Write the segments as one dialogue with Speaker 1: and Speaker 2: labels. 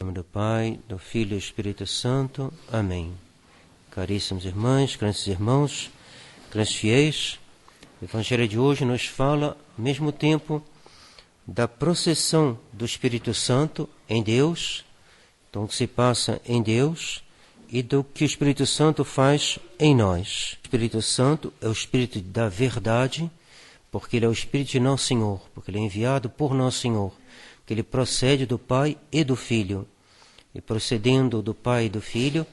Speaker 1: Em nome do Pai, do Filho e do Espírito Santo. Amém. Caríssimos irmãs, caríssimos irmãos, caríssimos fiéis, o Evangelho de hoje nos fala, ao mesmo tempo, da processão do Espírito Santo em Deus, então o que se passa em Deus, e do que o Espírito Santo faz em nós. O Espírito Santo é o Espírito da verdade, porque ele é o Espírito de Nosso Senhor, porque ele é enviado por Nosso Senhor, que ele procede do Pai e do Filho. E procedendo do Pai e do Filho,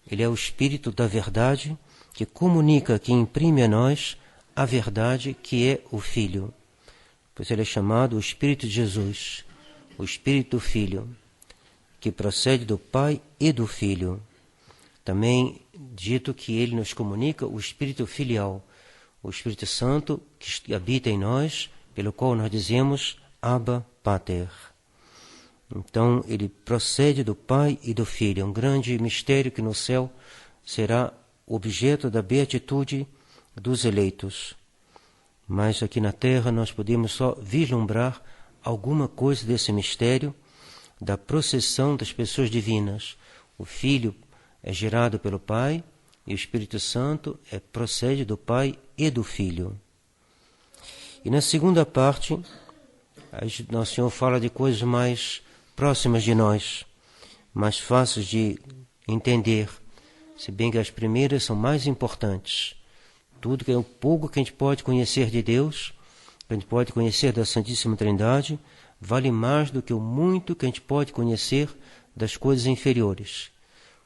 Speaker 1: ele é o Espírito da verdade, que comunica, que imprime a nós a verdade que é o Filho. Pois ele é chamado o Espírito de Jesus, o Espírito do Filho, que procede do Pai e do Filho. Também dito que ele nos comunica o Espírito filial, o Espírito Santo que habita em nós, pelo qual nós dizemos Abba, Pater. Então, ele procede do Pai e do Filho. É um grande mistério que no céu será objeto da beatitude dos eleitos. Mas aqui na terra nós podemos só vislumbrar alguma coisa desse mistério da processão das pessoas divinas. O Filho é gerado pelo Pai e o Espírito Santo procede do Pai e do Filho. E na segunda parte, Nosso Senhor fala de coisas mais próximas de nós, mais fáceis de entender, se bem que as primeiras são mais importantes. Tudo que é um pouco que a gente pode conhecer de Deus, que a gente pode conhecer da Santíssima Trindade, vale mais do que o muito que a gente pode conhecer das coisas inferiores.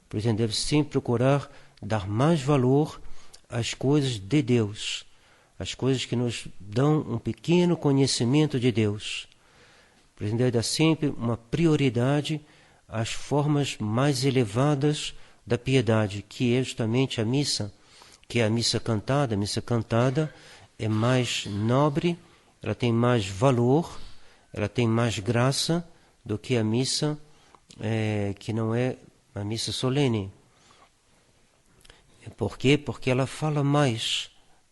Speaker 1: Por exemplo, deve sempre procurar dar mais valor às coisas de Deus, às coisas que nos dão um pequeno conhecimento de Deus. Por exemplo, deve dar sempre uma prioridade às formas mais elevadas da piedade, que é justamente a missa, que é a missa cantada. A missa cantada é mais nobre, ela tem mais valor, ela tem mais graça do que a missa que não é a missa solene. Por quê? Porque ela fala mais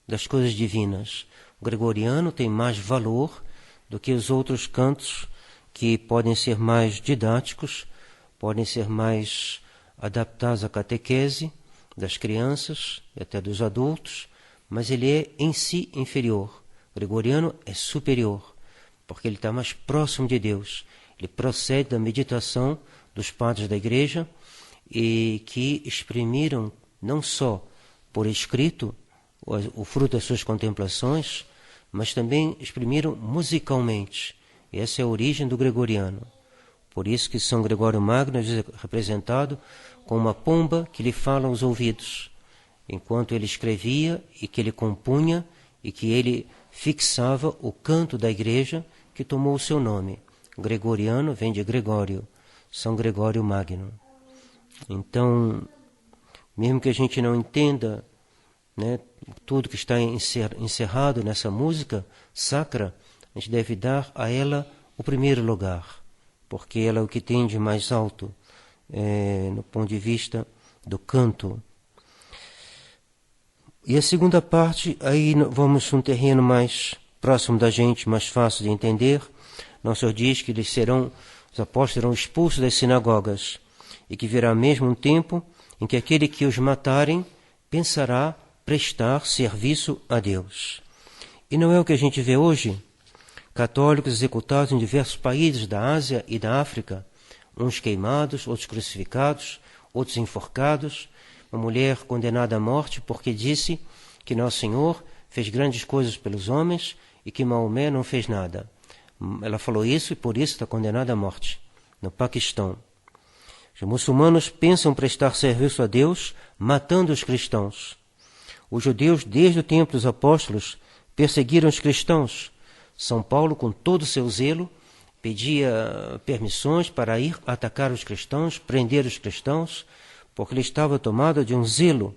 Speaker 1: das coisas divinas. O gregoriano tem mais valor do que os outros cantos, que podem ser mais didáticos, podem ser mais adaptados à catequese das crianças e até dos adultos, mas ele é em si inferior. O gregoriano é superior, porque ele está mais próximo de Deus. Ele procede da meditação dos padres da Igreja e que exprimiram não só por escrito o fruto das suas contemplações, mas também exprimiram musicalmente. Essa é a origem do gregoriano. Por isso que São Gregório Magno é representado com uma pomba que lhe fala aos ouvidos, enquanto ele escrevia e que ele compunha e que ele fixava o canto da igreja que tomou o seu nome. Gregoriano vem de Gregório, São Gregório Magno. Então, mesmo que a gente não entenda, tudo que está encerrado nessa música sacra, a gente deve dar a ela o primeiro lugar, porque ela é o que tem de mais alto no ponto de vista do canto. E a segunda parte, aí vamos um terreno mais próximo da gente, mais fácil de entender. Nosso Senhor diz que os apóstolos serão expulsos das sinagogas e que virá mesmo um tempo em que aquele que os matarem pensará prestar serviço a Deus. E não é o que a gente vê hoje? Católicos executados em diversos países da Ásia e da África, uns queimados, outros crucificados, outros enforcados. Uma mulher condenada à morte porque disse que Nosso Senhor fez grandes coisas pelos homens e que Maomé não fez nada. Ela falou isso e por isso está condenada à morte, no Paquistão. Os muçulmanos pensam prestar serviço a Deus matando os cristãos. Os judeus, desde o tempo dos apóstolos, perseguiram os cristãos. São Paulo, com todo o seu zelo, pedia permissões para ir atacar os cristãos, prender os cristãos, porque ele estava tomado de um zelo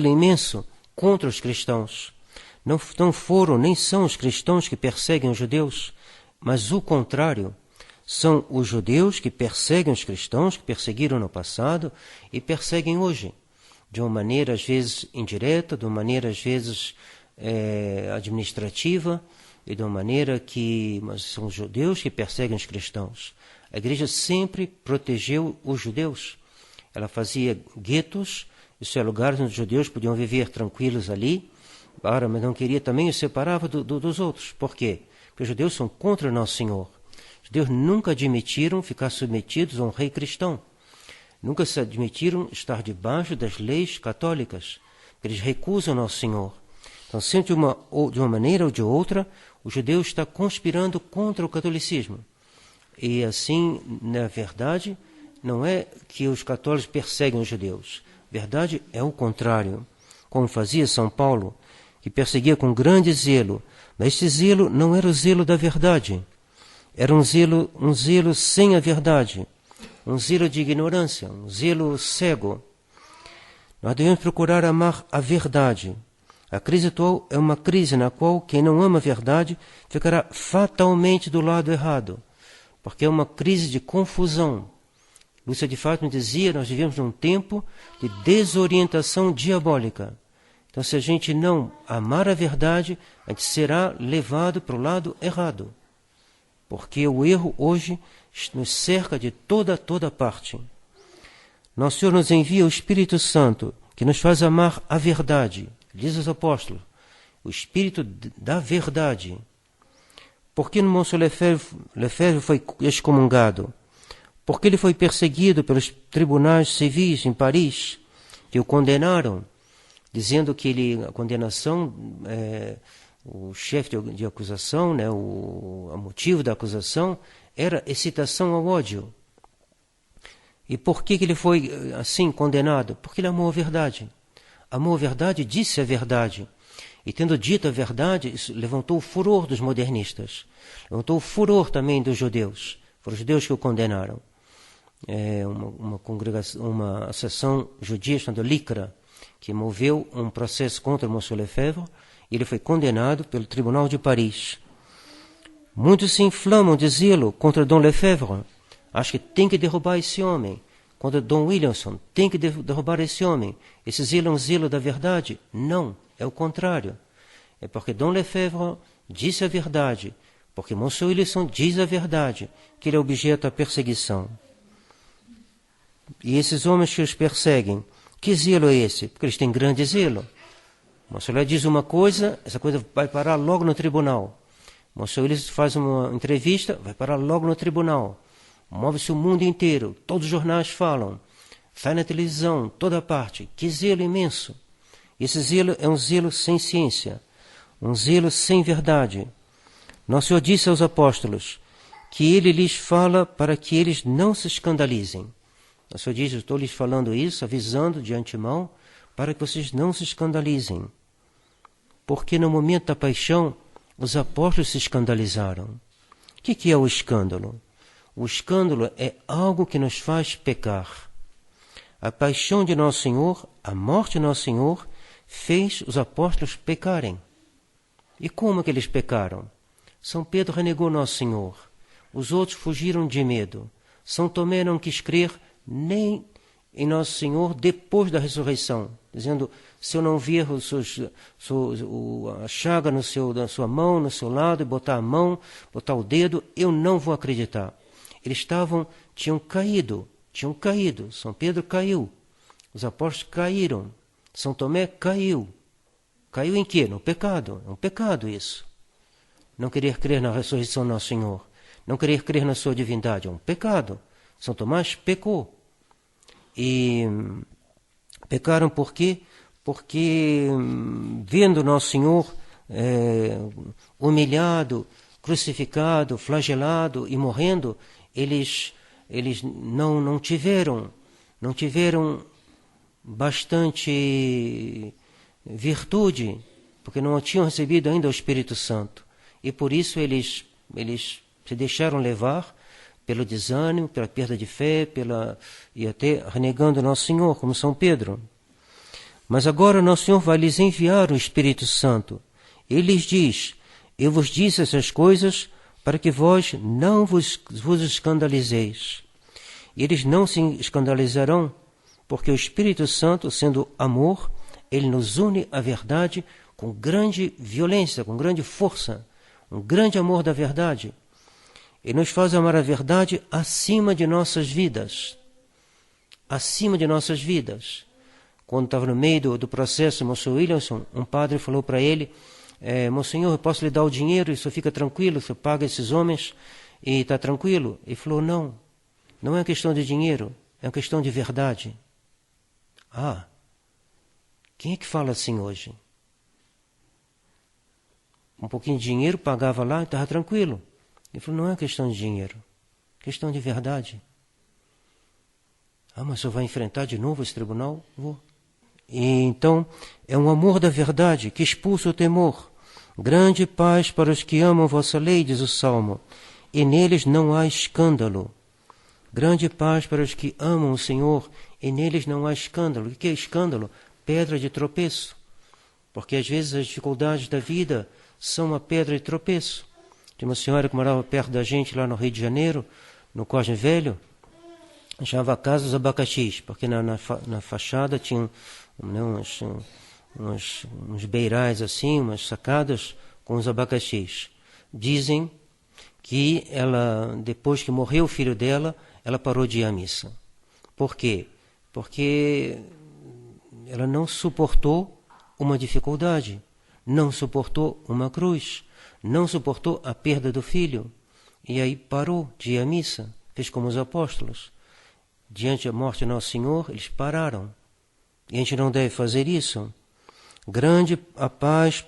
Speaker 1: imenso contra os cristãos. Não foram nem são os cristãos que perseguem os judeus, mas o contrário. São os judeus que perseguem os cristãos, que perseguiram no passado e perseguem hoje, de uma maneira às vezes indireta, de uma maneira às vezes administrativa, e de uma maneira que mas são os judeus que perseguem os cristãos. A igreja sempre protegeu os judeus. Ela fazia guetos, isso é lugares onde os judeus podiam viver tranquilos ali, mas não queria também os separava dos outros. Por quê? Porque os judeus são contra Nosso Senhor. Os judeus nunca admitiram ficar submetidos a um rei cristão. Nunca se admitiram estar debaixo das leis católicas. Eles recusam Nosso Senhor. Então, sempre de uma maneira ou de outra, o judeu está conspirando contra o catolicismo. E assim, na verdade, não é que os católicos perseguem os judeus. A verdade é o contrário. Como fazia São Paulo, que perseguia com grande zelo. Mas esse zelo não era o zelo da verdade. Era um zelo sem a verdade. Um zelo de ignorância, um zelo cego. Nós devemos procurar amar a verdade. A crise atual é uma crise na qual quem não ama a verdade ficará fatalmente do lado errado. Porque é uma crise de confusão. Lúcia de Fátima dizia, nós vivemos num tempo de desorientação diabólica. Então, se a gente não amar a verdade, a gente será levado para o lado errado. Porque o erro hoje nos cerca de toda parte. Nosso Senhor nos envia o Espírito Santo, que nos faz amar a verdade. Diz os apóstolos, o Espírito da verdade. Por que Monsenhor Lefebvre foi excomungado? Porque ele foi perseguido pelos tribunais civis em Paris, que o condenaram, dizendo que a condenação, o chefe de acusação, né, o motivo da acusação, era excitação ao ódio. E por que ele foi assim condenado? Porque ele amou a verdade. Amou a verdade, disse a verdade. E tendo dito a verdade, isso levantou o furor dos modernistas. Levantou o furor também dos judeus. Foram os judeus que o condenaram. Uma associação judia chamada Lycra, que moveu um processo contra Monsenhor Lefebvre, e ele foi condenado pelo Tribunal de Paris. Muitos se inflamam de zelo contra Dom Lefebvre. Acho que tem que derrubar esse homem. Contra Dom Williamson, tem que derrubar esse homem. Esse zelo é um zelo da verdade? Não, é o contrário. É porque Dom Lefebvre disse a verdade, porque Monsenhor Williamson diz a verdade, que ele é objeto da perseguição. E esses homens que os perseguem, que zelo é esse? Porque eles têm grande zelo. Monsenhor diz uma coisa, essa coisa vai parar logo no tribunal. Monsenhor Williamson faz uma entrevista, vai parar logo no tribunal. Move-se o mundo inteiro, todos os jornais falam, sai na televisão, toda parte. Que zelo imenso! Esse zelo é um zelo sem ciência, um zelo sem verdade. Nosso Senhor disse aos apóstolos que Ele lhes fala para que eles não se escandalizem. Nosso Senhor diz, eu estou lhes falando isso, avisando de antemão, para que vocês não se escandalizem. Porque no momento da paixão, os apóstolos se escandalizaram. O que é o escândalo? O escândalo é algo que nos faz pecar. A paixão de Nosso Senhor, a morte de Nosso Senhor, fez os apóstolos pecarem. E como que eles pecaram? São Pedro renegou Nosso Senhor. Os outros fugiram de medo. São Tomé não quis crer nem em Nosso Senhor depois da ressurreição, dizendo, se eu não ver a chaga na sua mão, no seu lado, e botar a mão, botar o dedo, eu não vou acreditar. Eles tinham caído. São Pedro caiu. Os apóstolos caíram. São Tomé caiu. Caiu em quê? No pecado. É um pecado isso. Não querer crer na ressurreição do Nosso Senhor. Não querer crer na sua divindade. É um pecado. São Tomás pecou. E pecaram por quê? Porque vendo Nosso Senhor humilhado, crucificado, flagelado e morrendo, eles não tiveram bastante virtude, porque não tinham recebido ainda o Espírito Santo. E por isso eles se deixaram levar pelo desânimo, pela perda de fé, e até renegando Nosso Senhor, como São Pedro. Mas agora Nosso Senhor vai lhes enviar o Espírito Santo. Ele lhes diz, eu vos disse essas coisas para que vós não vos escandalizeis. E eles não se escandalizarão, porque o Espírito Santo, sendo amor, ele nos une à verdade com grande violência, com grande força, um grande amor da verdade. Ele nos faz amar a verdade acima de nossas vidas. Acima de nossas vidas. Quando estava no meio do processo, o Monsenhor Williamson, um padre falou para ele, Monsenhor, eu posso lhe dar o dinheiro, isso fica tranquilo, você paga esses homens e está tranquilo? Ele falou, não é uma questão de dinheiro, é uma questão de verdade. Quem é que fala assim hoje? Um pouquinho de dinheiro, pagava lá e estava tranquilo. Ele falou, não é questão de dinheiro, é questão de verdade. Mas você vai enfrentar de novo esse tribunal? Vou. E então, é um amor da verdade que expulsa o temor. Grande paz para os que amam vossa lei, diz o Salmo, e neles não há escândalo. Grande paz para os que amam o Senhor, e neles não há escândalo. O que é escândalo? Pedra de tropeço. Porque às vezes as dificuldades da vida são uma pedra de tropeço. Tinha uma senhora que morava perto da gente lá no Rio de Janeiro, no Cosme Velho, chamava a Casa dos Abacaxis, porque na fachada tinha uns beirais assim, umas sacadas com os abacaxis. Dizem que ela, depois que morreu o filho dela, ela parou de ir à missa. Por quê? Porque ela não suportou uma dificuldade, não suportou uma cruz, não suportou a perda do filho. E aí parou de ir à missa, fez como os apóstolos. Diante da morte de Nosso Senhor, eles pararam. E a gente não deve fazer isso. Grande a paz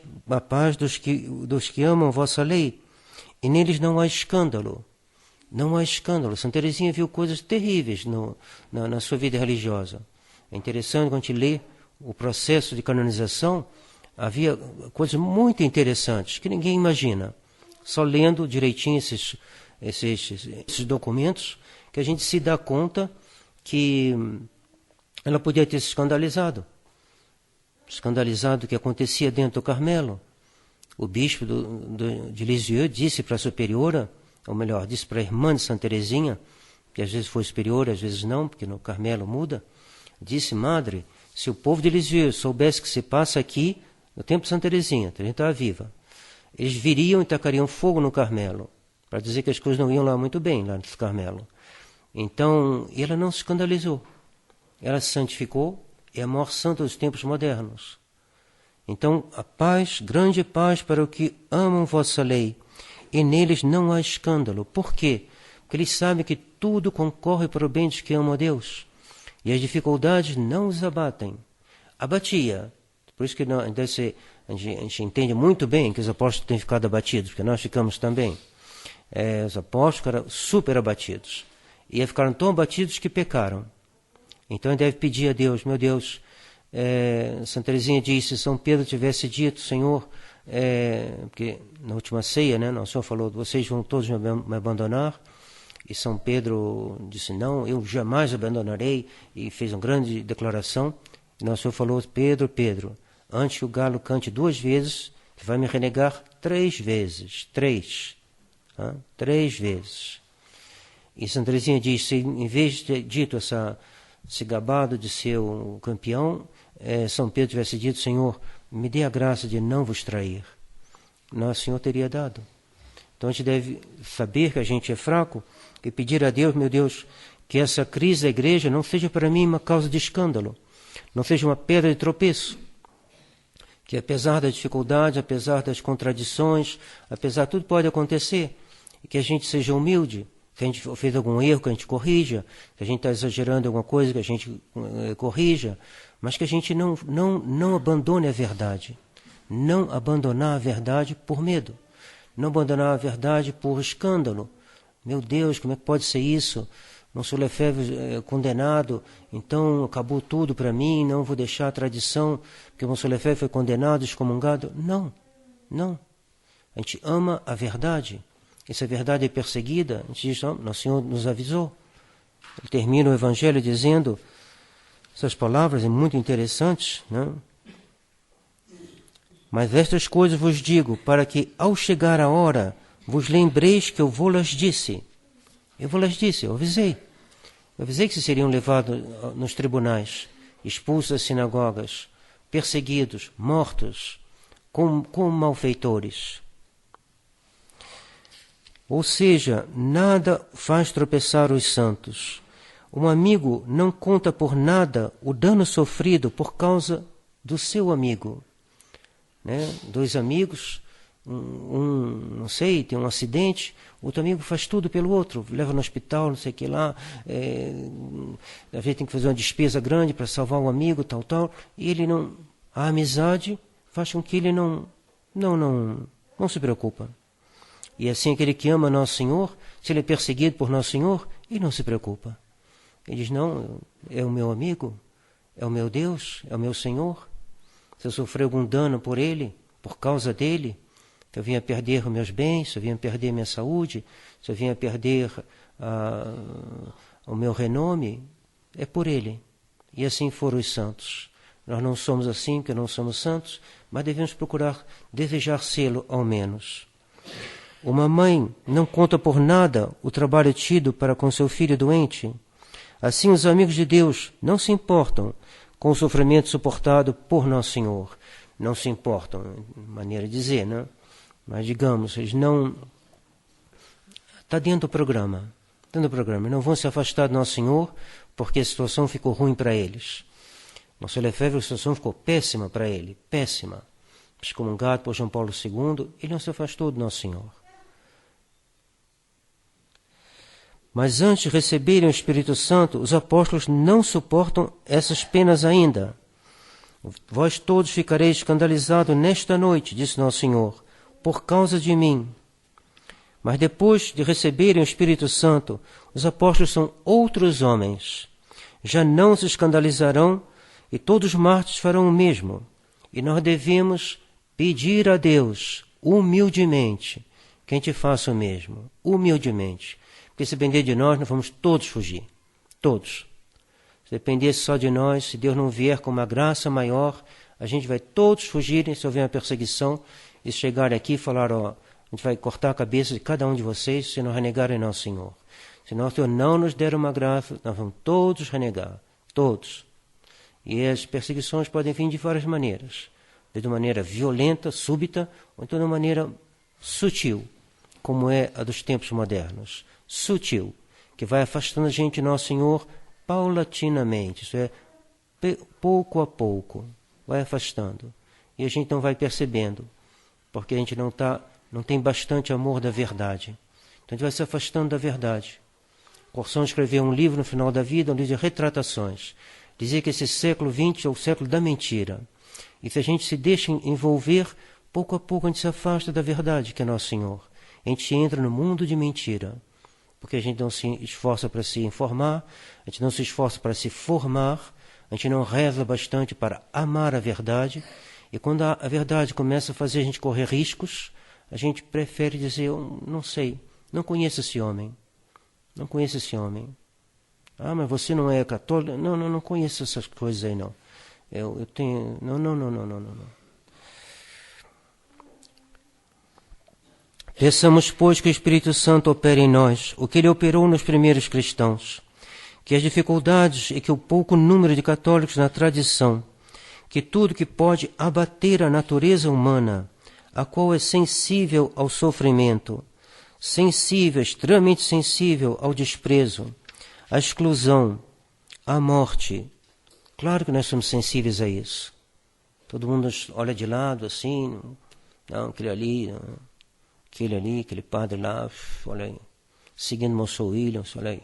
Speaker 1: dos que amam vossa lei, e neles não há escândalo. Não há escândalo. Santa Teresinha viu coisas terríveis na sua vida religiosa. É interessante quando a gente lê o processo de canonização, havia coisas muito interessantes que ninguém imagina. Só lendo direitinho esses documentos que a gente se dá conta que ela podia ter se escandalizado do que acontecia dentro do Carmelo. O bispo de Lisieux disse para a superiora, ou melhor, disse para a irmã de Santa Teresinha, que às vezes foi superiora, às vezes não, porque no Carmelo muda, disse, madre, se o povo de Lisieux soubesse que se passa aqui, no tempo de Santa Teresinha, a gente estava viva, eles viriam e tacariam fogo no Carmelo, para dizer que as coisas não iam lá muito bem, lá no Carmelo. Então, ela não se escandalizou. Ela se santificou, é a maior santa dos tempos modernos. Então, a paz, grande paz para os que amam vossa lei, e neles não há escândalo. Por quê? Porque eles sabem que tudo concorre para o bem dos que amam a Deus. E as dificuldades não os abatem. Abatia. Por isso que a gente entende muito bem que os apóstolos têm ficado abatidos, porque nós ficamos também. Os apóstolos ficaram super abatidos. E ficaram tão abatidos que pecaram. Então ele deve pedir a Deus, meu Deus, Santa Teresinha disse, se São Pedro tivesse dito, Senhor, porque na última ceia, né, Nosso Senhor falou, vocês vão todos me abandonar, e São Pedro disse, não, eu jamais abandonarei, e fez uma grande declaração, e Nosso Senhor falou, Pedro, antes que o galo cante 2 vezes, você vai me renegar 3 vezes, 3 vezes. E Santa Teresinha disse, em vez de ter dito esse gabado de ser o campeão, São Pedro tivesse dito, Senhor, me dê a graça de não vos trair. Nosso Senhor teria dado. Então a gente deve saber que a gente é fraco e pedir a Deus, meu Deus, que essa crise da igreja não seja para mim uma causa de escândalo, não seja uma pedra de tropeço, que apesar da dificuldade, apesar das contradições, apesar de tudo pode acontecer, e que a gente seja humilde, que a gente fez algum erro, que a gente corrija, que a gente está exagerando em alguma coisa, que a gente corrija, mas que a gente não abandone a verdade. Não abandonar a verdade por medo. Não abandonar a verdade por escândalo. Meu Deus, como é que pode ser isso? Monsenhor Lefebvre é condenado, então acabou tudo para mim, não vou deixar a tradição, porque Monsenhor Lefebvre foi condenado, excomungado. Não. A gente ama a verdade. E se a verdade é perseguida, a gente diz, não, Nosso Senhor nos avisou. Ele termina o Evangelho dizendo, essas palavras são muito interessantes, né? Mas estas coisas vos digo, para que, ao chegar a hora, vos lembreis que eu vou-las disse. Eu avisei. Eu avisei que vocês seriam levados nos tribunais, expulsos das sinagogas, perseguidos, mortos, como malfeitores. Ou seja, nada faz tropeçar os santos. Um amigo não conta por nada o dano sofrido por causa do seu amigo. Né? Dois amigos, não sei, tem um acidente, outro amigo faz tudo pelo outro, leva no hospital, não sei o que lá, às vezes tem que fazer uma despesa grande para salvar um amigo, tal, e ele não... A amizade faz com que ele não se preocupa. E assim aquele que ama Nosso Senhor, se ele é perseguido por Nosso Senhor, ele não se preocupa. Ele diz, não, é o meu amigo, é o meu Deus, é o meu Senhor. Se eu sofrer algum dano por Ele, por causa dEle, se eu vinha perder os meus bens, se eu vinha perder minha saúde, se eu vinha perder o meu renome, é por Ele. E assim foram os santos. Nós não somos assim, porque não somos santos, mas devemos procurar desejar sê-lo ao menos. Uma mãe não conta por nada o trabalho tido para com seu filho doente. Assim, os amigos de Deus não se importam com o sofrimento suportado por Nosso Senhor. Não se importam, maneira de dizer, né? Mas, digamos, eles não... Está dentro do programa. Não vão se afastar do Nosso Senhor porque a situação ficou ruim para eles. Nosso Lefebvre, a situação ficou péssima para ele. Péssima. Excomungado por João Paulo II, ele não se afastou do Nosso Senhor. Mas antes de receberem o Espírito Santo, os apóstolos não suportam essas penas ainda. Vós todos ficareis escandalizados nesta noite, disse Nosso Senhor, por causa de mim. Mas depois de receberem o Espírito Santo, os apóstolos são outros homens. Já não se escandalizarão e todos os mártires farão o mesmo. E nós devemos pedir a Deus, humildemente, que a gente faça o mesmo, humildemente. Porque se depender de nós vamos todos fugir. Todos. Se dependesse só de nós, se Deus não vier com uma graça maior, a gente vai todos fugirem se houver uma perseguição e chegarem aqui e falar, ó, a gente vai cortar a cabeça de cada um de vocês se não renegarem Nosso Senhor. Se Nosso Senhor não nos der uma graça, nós vamos todos renegar. Todos. E as perseguições podem vir de várias maneiras. De maneira violenta, súbita, ou então de uma maneira sutil, como é a dos tempos modernos. Sutil, que vai afastando a gente de Nosso Senhor paulatinamente, isso é, pouco a pouco, vai afastando. E a gente não vai percebendo, porque a gente não tem bastante amor da verdade. Então a gente vai se afastando da verdade. Corsão escreveu um livro no final da vida, um livro de retratações. Dizia que esse século XX é o século da mentira. E se a gente se deixa envolver, pouco a pouco a gente se afasta da verdade, que é Nosso Senhor. A gente entra no mundo de mentira. Porque a gente não se esforça para se informar, a gente não se esforça para se formar, a gente não reza bastante para amar a verdade, e quando a verdade começa a fazer a gente correr riscos, a gente prefere dizer, eu não sei, não conheço esse homem, não conheço esse homem. Ah, mas você não é católico? Não conheço essas coisas aí, não. Eu tenho... Não. Peçamos, pois, que o Espírito Santo opere em nós o que ele operou nos primeiros cristãos, que as dificuldades e que o pouco número de católicos na tradição, que tudo que pode abater a natureza humana, a qual é sensível ao sofrimento, sensível, extremamente sensível ao desprezo, à exclusão, à morte. Claro que nós somos sensíveis a isso. Todo mundo olha de lado assim, não, aquele ali... Não. Aquele padre lá, olha aí, seguindo Monsenhor Williams, olha aí,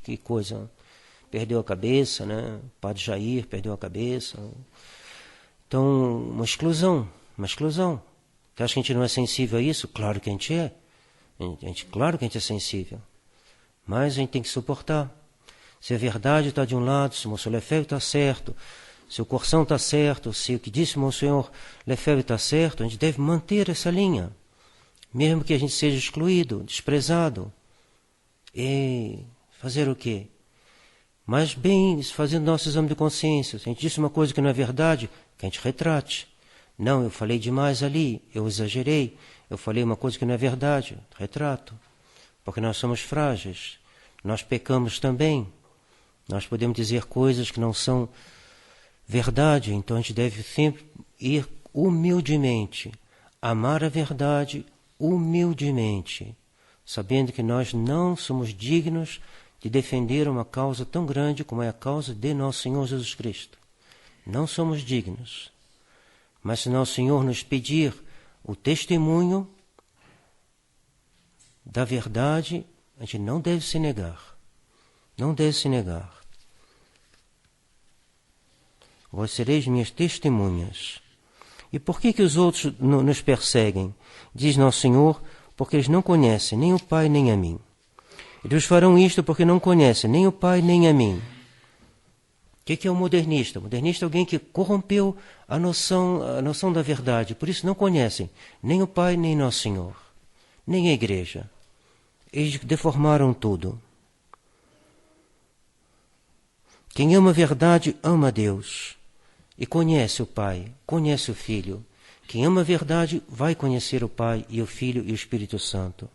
Speaker 1: que coisa, perdeu a cabeça, né? Padre Jair perdeu a cabeça. Então, uma exclusão. Você acha que a gente não é sensível a isso? Claro que a gente é. Claro que a gente é sensível. Mas a gente tem que suportar. Se a verdade está de um lado, se o Monsenhor Lefebvre está certo, se o Corsão está certo, se o que disse o Monsenhor Lefebvre está certo, a gente deve manter essa linha. Mesmo que a gente seja excluído, desprezado. E fazer o quê? Mas bem, fazendo nosso exame de consciência. Se a gente disse uma coisa que não é verdade, que a gente retrate. Não, eu falei demais ali, eu exagerei, eu falei uma coisa que não é verdade, retrato. Porque nós somos frágeis, nós pecamos também. Nós podemos dizer coisas que não são verdade, então a gente deve sempre ir humildemente, amar a verdade humildemente, sabendo que nós não somos dignos de defender uma causa tão grande como é a causa de nosso Senhor Jesus Cristo. Não somos dignos. Mas se nosso Senhor nos pedir o testemunho da verdade, a gente não deve se negar. Não deve se negar. Vós sereis minhas testemunhas. E por que os outros nos perseguem? Diz nosso Senhor, porque eles não conhecem nem o Pai nem a mim. Eles farão isto porque não conhecem nem o Pai nem a mim. O que é o modernista? O modernista é alguém que corrompeu a noção da verdade. Por isso não conhecem nem o Pai nem nosso Senhor, nem a Igreja. Eles deformaram tudo. Quem ama a verdade, ama a Deus. E conhece o Pai, conhece o Filho. Quem ama a verdade vai conhecer o Pai e o Filho e o Espírito Santo.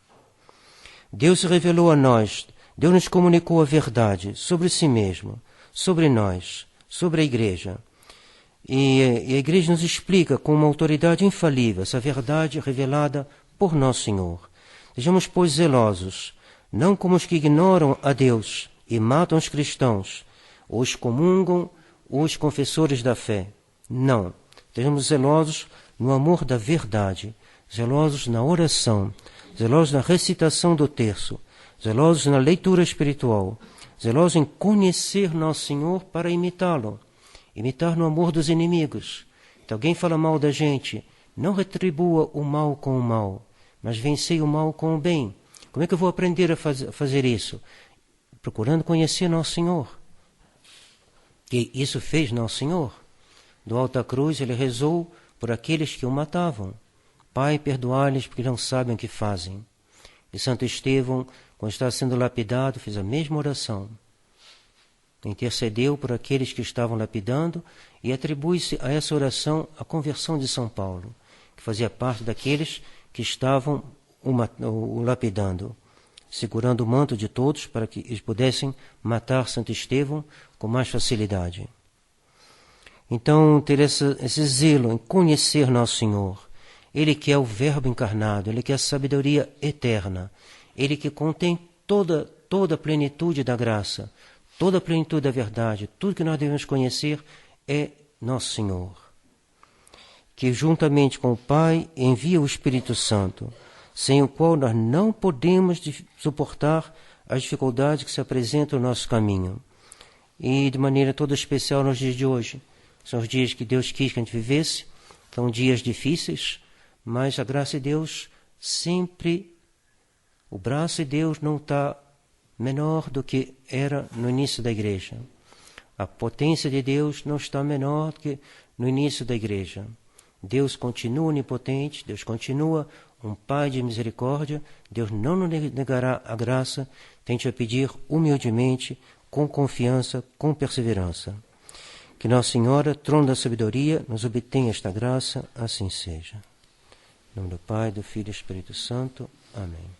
Speaker 1: Deus se revelou a nós, Deus nos comunicou a verdade sobre si mesmo, sobre nós, sobre a Igreja. E a Igreja nos explica com uma autoridade infalível essa verdade revelada por nosso Senhor. Sejamos, pois, zelosos, não como os que ignoram a Deus e matam os cristãos, ou excomungam os confessores da fé. Não. Sejamos zelosos no amor da verdade, zelosos na oração, zelosos na recitação do terço, zelosos na leitura espiritual, zelosos em conhecer nosso Senhor para imitá-lo, imitar no amor dos inimigos. Se alguém fala mal da gente, não retribua o mal com o mal, mas vencei o mal com o bem. Como é que eu vou aprender a fazer isso? Procurando conhecer nosso Senhor. Que isso fez nosso Senhor. Do alto da cruz ele rezou por aqueles que o matavam. Pai, perdoai-lhes porque não sabem o que fazem. E Santo Estevão, quando estava sendo lapidado, fez a mesma oração. Intercedeu por aqueles que estavam lapidando e atribui-se a essa oração a conversão de São Paulo, que fazia parte daqueles que estavam o lapidando, segurando o manto de todos para que eles pudessem matar Santo Estevão com mais facilidade. Então, ter esse zelo em conhecer nosso Senhor, Ele que é o Verbo encarnado, Ele que é a sabedoria eterna, Ele que contém toda a plenitude da graça, toda a plenitude da verdade, tudo que nós devemos conhecer é nosso Senhor, que juntamente com o Pai envia o Espírito Santo, sem o qual nós não podemos suportar as dificuldades que se apresentam no nosso caminho. E de maneira toda especial nos dias de hoje, são os dias que Deus quis que a gente vivesse, são dias difíceis, mas a graça de Deus sempre, o braço de Deus não está menor do que era no início da Igreja. A potência de Deus não está menor do que no início da Igreja. Deus continua onipotente, Deus continua um Pai de misericórdia, Deus não nos negará a graça, tente a pedir humildemente, com confiança, com perseverança. Que Nossa Senhora, trono da sabedoria, nos obtenha esta graça, assim seja. Em nome do Pai, do Filho e do Espírito Santo. Amém.